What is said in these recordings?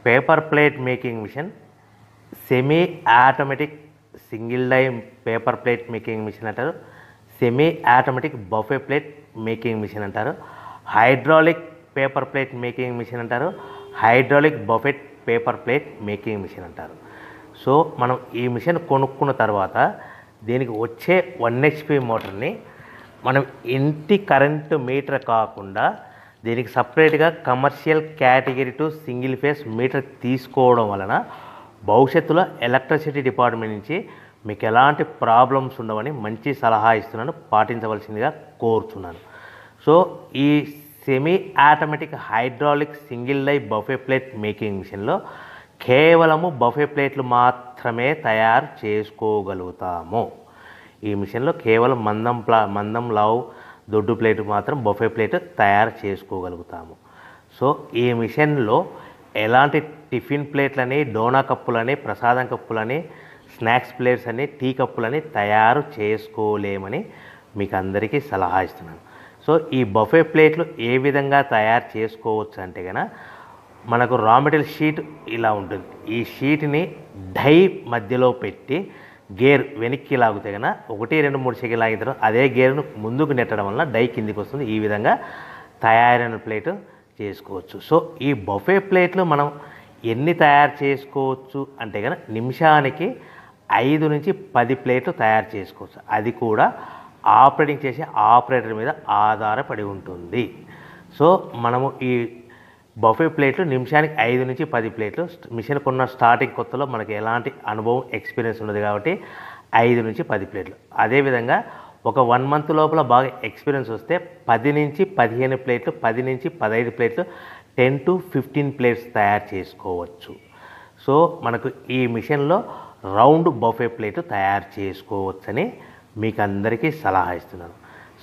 Paper plate making machine, semi automatic single die paper plate making machine అంటారు, semi automatic buffet plate making machine అంటారు, hydraulic paper plate making machine అంటారు, hydraulic buffet paper plate making machine అంటారు. So మనం ఈ machine కొనుక్కున్న తర్వాత దీనికి వచ్చే 1 HP మోటార్ని మనం ఇంటి కరెంటు మీటర్ కాకుండా దీనికి సపరేట్గా commercial category to single phase metre తీసుకోవడం వలన భవిష్యత్తులో ఎలక్ట్రిసిటీ డిపార్ట్మెంట్ నుంచి మీకు ఎలాంటి ప్రాబ్లమ్స్ ఉండవని మంచి సలహా ఇస్తున్నాను, పాటించవలసిందిగా కోరుతున్నాను. సో ఈ semi automatic hydraulic single die buffet plate making మిషన్లో కేవలము బఫే ప్లేట్లు మాత్రమే తయారు చేసుకోగలుగుతాము. ఈ మిషన్లో కేవలం మందం లావు దొడ్డు ప్లేట్ మాత్రం బఫే ప్లేట్ తయారు చేసుకోగలుగుతాము. సో ఈ మిషన్లో ఎలాంటి టిఫిన్ ప్లేట్లని, డోనా కప్పులని, ప్రసాదం కప్పులని, స్నాక్స్ ప్లేట్స్ అని, టీ కప్పులని తయారు చేసుకోలేమని మీకు అందరికీ సలహా ఇస్తున్నాను. సో ఈ బఫే ప్లేట్లు ఏ విధంగా తయారు చేసుకోవచ్చు అంటే కనుక మనకు రా మెటీరియల్ షీట్ ఇలా ఉంటుంది. ఈ షీట్ని డై మధ్యలో పెట్టి గేర్ వెనక్కి లాగితే కనుక 1, 2, 3 సెకండ్లు లాగిన తర్వాత అదే గేర్ను ముందుకు నెట్టడం వలన డై కిందికి వస్తుంది. ఈ విధంగా తయారైన ప్లేట్ చేసుకోవచ్చు. సో ఈ బఫే ప్లేట్లు మనం ఎన్ని తయారు చేసుకోవచ్చు అంటే కనుక నిమిషానికి 5 నుంచి 10 ప్లేట్లు తయారు చేసుకోవచ్చు. అది కూడా ఆపరేటింగ్ చేసే ఆపరేటర్ మీద ఆధారపడి ఉంటుంది. సో మనము ఈ బఫే ప్లేట్లు నిమిషానికి 5 నుంచి 10 ప్లేట్లు, మిషన్ కొన్న స్టార్టింగ్ కొత్తలో మనకి ఎలాంటి అనుభవం ఎక్స్పీరియన్స్ ఉండదు కాబట్టి 5 నుంచి 10 ప్లేట్లు. అదేవిధంగా ఒక 1 మంత్ లోపల బాగా ఎక్స్పీరియన్స్ వస్తే 10 నుంచి 15 ప్లేట్లు, 10 నుంచి 15 ప్లేట్లు, 10 to 15 ప్లేట్స్ తయారు చేసుకోవచ్చు. సో మనకు ఈ మిషన్లో రౌండ్ బఫే ప్లేట్ తయారు చేసుకోవచ్చని మీకు అందరికీ సలహా ఇస్తున్నాను.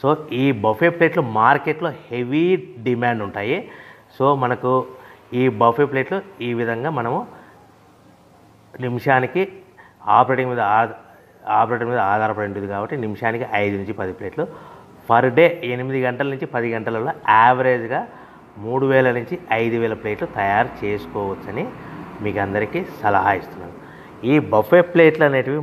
సో ఈ బఫే ప్లేట్లు మార్కెట్లో హెవీ డిమాండ్ ఉంటాయి. సో మనకు ఈ బఫే ప్లేట్లు ఈ విధంగా మనము నిమిషానికి ఆపరేటర్ మీద ఆధారపడి ఉంటుంది కాబట్టి నిమిషానికి 5 నుంచి 10 ప్లేట్లు పర్ డే 8 గంటల నుంచి 10 గంటలలో యావరేజ్గా 3000 నుంచి 5000 ప్లేట్లు తయారు చేసుకోవచ్చని మీకు అందరికీ సలహా ఇస్తున్నాను. ఈ బఫే ప్లేట్లు అనేటివి